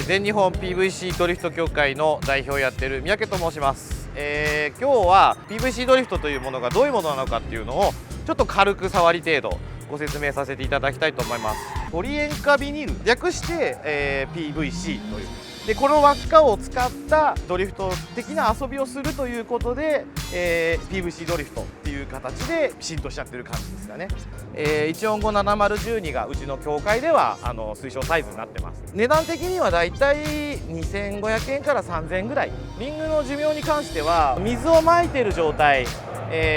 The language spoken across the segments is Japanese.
全日本 PVC ドリフト協会の代表をやっている三宅と申します。今日は PVC ドリフトというものがどういうものなのかっていうのをちょっと軽く触り程度ご説明させていただきたいと思います。ポリ塩化ビニール、略して、PVC という。でこの輪っかを使ったドリフト的な遊びをするということで、PVC ドリフトっていう形で浸透しちゃってる感じですかね。1457012がうちの協会では推奨サイズになってます。値段的にはだいたい2500円から3000円ぐらい。リングの寿命に関しては水をまいてる状態、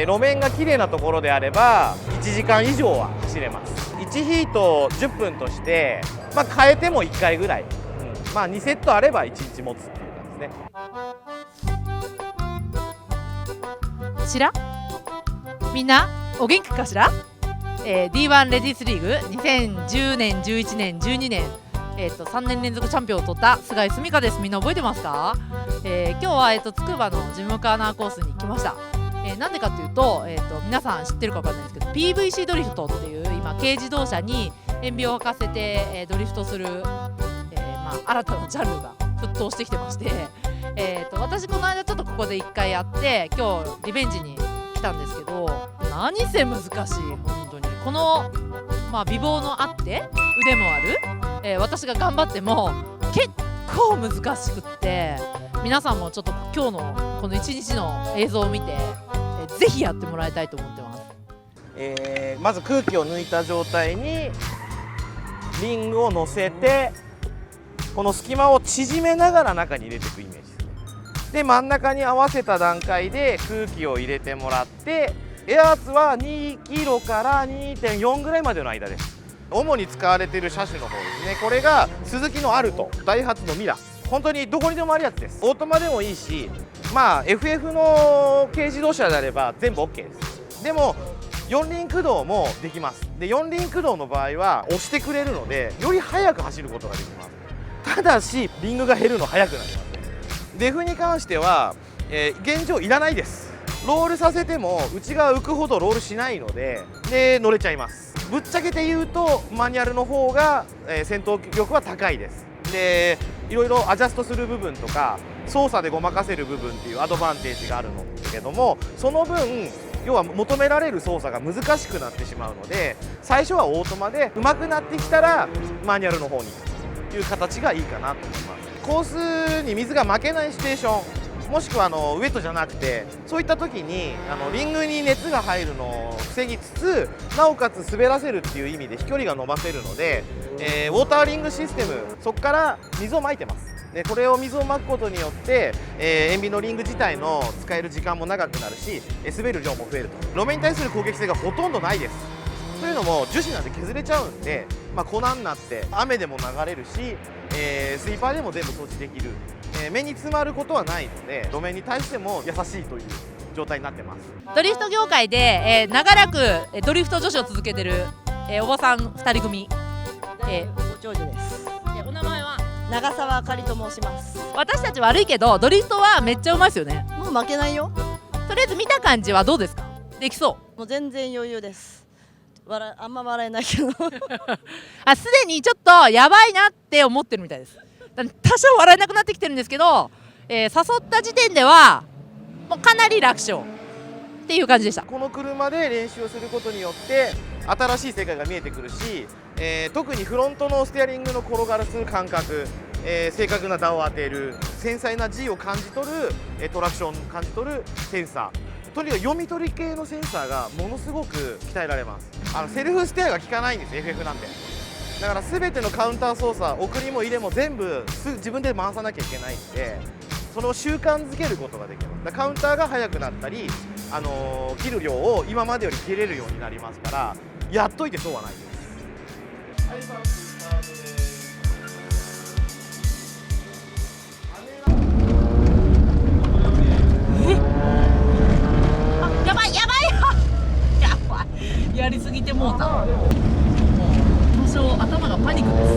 路面がきれいなところであれば1時間以上は走れます。1ヒート10分として、変えても1回ぐらい、2セットあれば1日持つっていう感じですね。しらみんなお元気かしら、D1 レディースリーグ2010年11年12年、3年連続チャンピオンを取った菅井澄香です。みんな覚えてますか？今日は、つくばのジムカーナーコースに来ました。なんでかというと、皆さん知ってるか分かんないですけど PVC ドリフトっていう今軽自動車に塩ビを履かせて、ドリフトする、新たなジャンルが沸騰してきてまして、私この間ちょっとここで1回やって今日リベンジに来たんですけど、何せ難しい。本当にこの、美貌のあって腕もある、私が頑張っても結構難しくって、皆さんもちょっと今日のこの1日の映像を見て、ぜひやってもらいたいと思ってます。まず空気を抜いた状態にリングを乗せて、この隙間を縮めながら中に入れていくイメージですね。で真ん中に合わせた段階で空気を入れてもらって、エアーツは2キロから 2.4 ぐらいまでの間です。主に使われている車種の方ですね。これがスズキのアルト、ダイハツのミラ、本当にどこにでもあるやつです。オートマでもいいし、FF の軽自動車であれば全部 OK です。でも四輪駆動もできます。で四輪駆動の場合は押してくれるのでより速く走ることができます。ただしリングが減るの速くなります。デフに関しては、現状いらないです。ロールさせても内側浮くほどロールしないので、乗れちゃいます。ぶっちゃけて言うとマニュアルの方が、戦闘力は高いです。でいろいろアジャストする部分とか操作でごまかせる部分っていうアドバンテージがあるのだけども、その分要は求められる操作が難しくなってしまうので、最初はオートマで上手くなってきたらマニュアルの方に行くという形がいいかなと思います。コースに水が負けないシチュエーション、もしくはウェットじゃなくて、そういった時にリングに熱が入るのを防ぎつつ、なおかつ滑らせるっていう意味で飛距離が伸ばせるので、ウォーターリングシステム、そこから水をまいてます。でこれを水をまくことによって、塩ビのリング自体の使える時間も長くなるし、滑る量も増えると。路面に対する攻撃性がほとんどないです。というのも樹脂なんて削れちゃうんで、粉になって雨でも流れるし、スイーパーでも全部掃除できる、目に詰まることはないので路面に対しても優しいという状態になってます。ドリフト業界で、長らくドリフト女子を続けてる、おばさん2人組、ご長女です。お名前は長澤あかりと申します。私たち悪いけどドリフトはめっちゃうまいですよね。もう負けないよ。とりあえず見た感じはどうですか？できそう？もう全然余裕です。あんま笑えないけどすでにちょっとやばいなって思ってるみたいです。多少笑えなくなってきてるんですけど、誘った時点ではもうかなり楽勝っていう感じでした。この車で練習をすることによって新しい世界が見えてくるし、特にフロントのステアリングの転がる感覚、正確な打を当てる、繊細な G を感じ取る、トラクションを感じ取るセンサー、とにかく読み取り系のセンサーがものすごく鍛えられます。セルフステアが効かないんです FF なんて。だから全てのカウンター操作、送りも入れも全部自分で回さなきゃいけないんで、それを習慣づけることができます。だからカウンターが速くなったり、切る量を今までより切れるようになりますから、やっといて損はないです。やばいやばいやばい、やりすぎてもうた。もう多少頭がパニックです。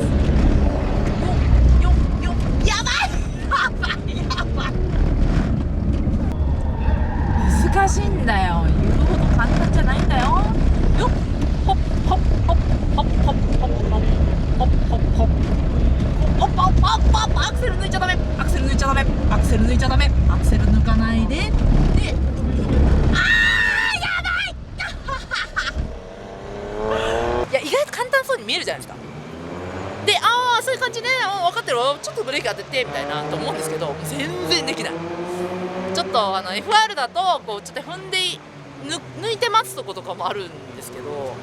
やばいやばいやばい、難しいんだよ。言うほど簡単じゃないんだよ。よっ、ホッホッホッホッホッホッホッホッホッホッホッホッホッホッホッホッホッホッホッるじゃないですか。でああそういう感じね、分かってるわ、ちょっとブレーキ当ててみたいなと思うんですけど、全然できない。ちょっとFR だとこうちょっと踏んで抜いて待つとことかもあるんですけど、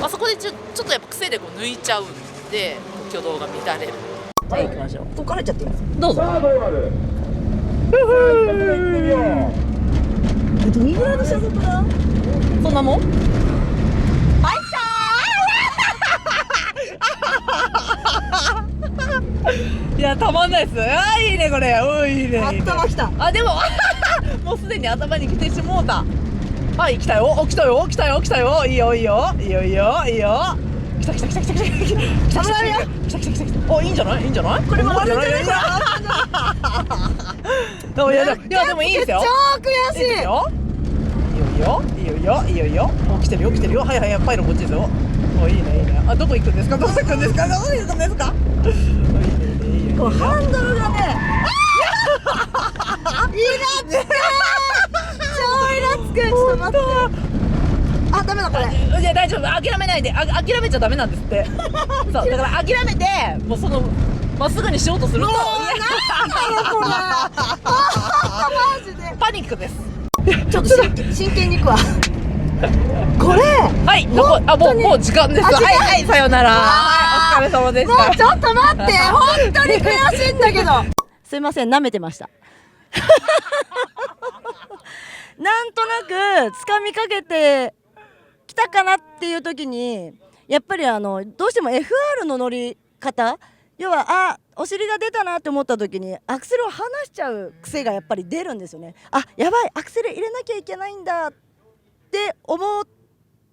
そこでちょっとやっぱ癖でこう抜いちゃうんで挙動が乱れる。じゃあ行きましょう。ここからちゃっていいですか。どうぞ。どのぐらいの車速だ。そんなもん。いやたまんないです。いいねこれ。おいいね。頭きた。でももうすでに頭に来てしもうた。はい、来たよ、来たよ、来たよ、来たよ、いいよ、いいよ、いいよ、いいよ、いいよ。来た来た来た来た来た来た来た来た来た来た。お、いいんじゃない、いいんじゃない。これもあるんじゃない。いやでもいいですよ。超悔しい。いいですよ。いいよいいよいいよいいよいいよ。お、来てるよ来てるよ。はいはい、パイロこっちですよ。お、いいねいいね。どこ行くんですか、どこ行くんですか、どこ行くんですか。いいねいいね。こうハンドルがね。イラつく。超イラつく。ちょっと待って。ダメだこれ。いや大丈夫、諦めないで。諦めちゃダメなんですって。そうだから諦めて、もうそのまっすぐにしようとすると。なんだろこれ。マジで。パニックです。ちょっと真剣にいくわ。これ。はい、もう時間です。はいはい、さよなら。はい、お疲れ様でした。もうちょっと待って、本当に悔しいんだけど。すいません、舐めてました。なんとなく掴みかけてきたかなっていう時に、やっぱりどうしても FR の乗り方、要はお尻が出たなって思った時にアクセルを離しちゃう癖がやっぱり出るんですよね。やばい、アクセル入れなきゃいけないんだって思っ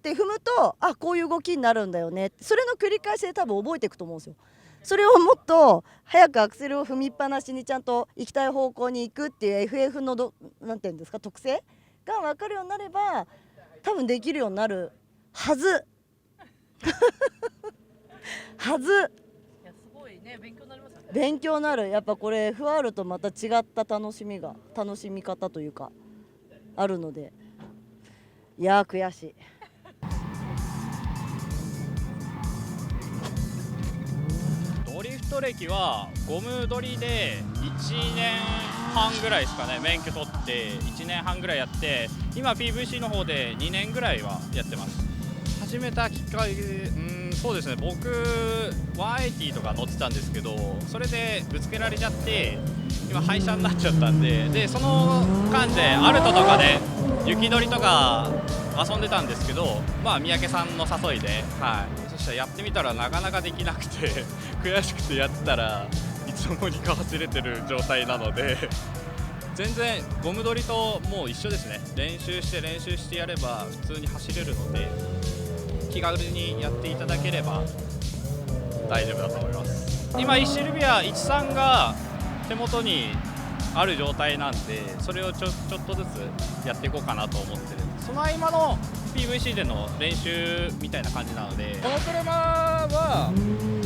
て踏むと、こういう動きになるんだよね。それの繰り返しで多分覚えていくと思うんですよ。それをもっと早くアクセルを踏みっぱなしにちゃんと行きたい方向に行くっていう FF のなんていうんですか、特性が分かるようになれば多分できるようになるはず。はず。いやすごいね、勉強になりますよね。勉強になる。やっぱこれ FR とまた違った楽しみ方というかあるので、いやー悔しい。ドリフト歴はゴム取りで1年半ぐらいですかね。免許取って1年半ぐらいやって、今 PVC の方で2年ぐらいはやってます。始めたきっかけ、そうですね、僕180とか乗ってたんですけど、それでぶつけられちゃって今廃車になっちゃったんで、その間でアルトとかで雪取りとか遊んでたんですけど、三宅さんの誘いで、そしたらやってみたらなかなかできなくて悔しくてやったらいつの間にか忘れてる状態なので全然ゴム取りともう一緒ですね。練習してやれば普通に走れるので、気軽にやっていただければ大丈夫だと思います。今シルビア13が手元にある状態なんで、それをちょっとずつやっていこうかなと思ってる。その合間の PVC での練習みたいな感じなので、この車は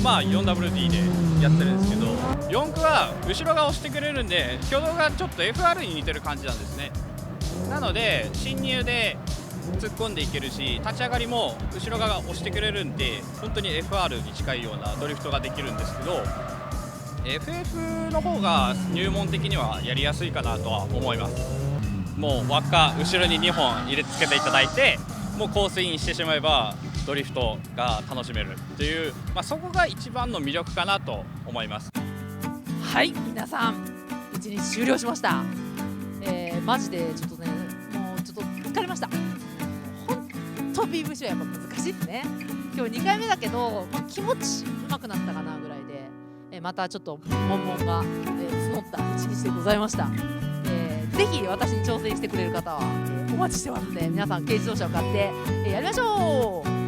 4WD でやってるんですけど、4駆は後ろが押してくれるんで挙動がちょっと FR に似てる感じなんですね。なので進入で突っ込んでいけるし、立ち上がりも後ろ側が押してくれるんで本当に FR に近いようなドリフトができるんですけど、 FF の方が入門的にはやりやすいかなとは思います。もう輪っか後ろに2本入れ付けていただいて、もうコースインしてしまえばドリフトが楽しめるっていう、そこが一番の魅力かなと思います。はい、皆さん1日終了しました。マジでちょっとね、もうちょっと疲れました。本当 PVC はやっぱ難しいですね。今日2回目だけど、気持ち上手くなったかなぐらいで、またちょっと悶々が、募った一日でございました。ぜひ私に挑戦してくれる方は、お待ちしてますので、皆さん軽自動車を買って、やりましょう。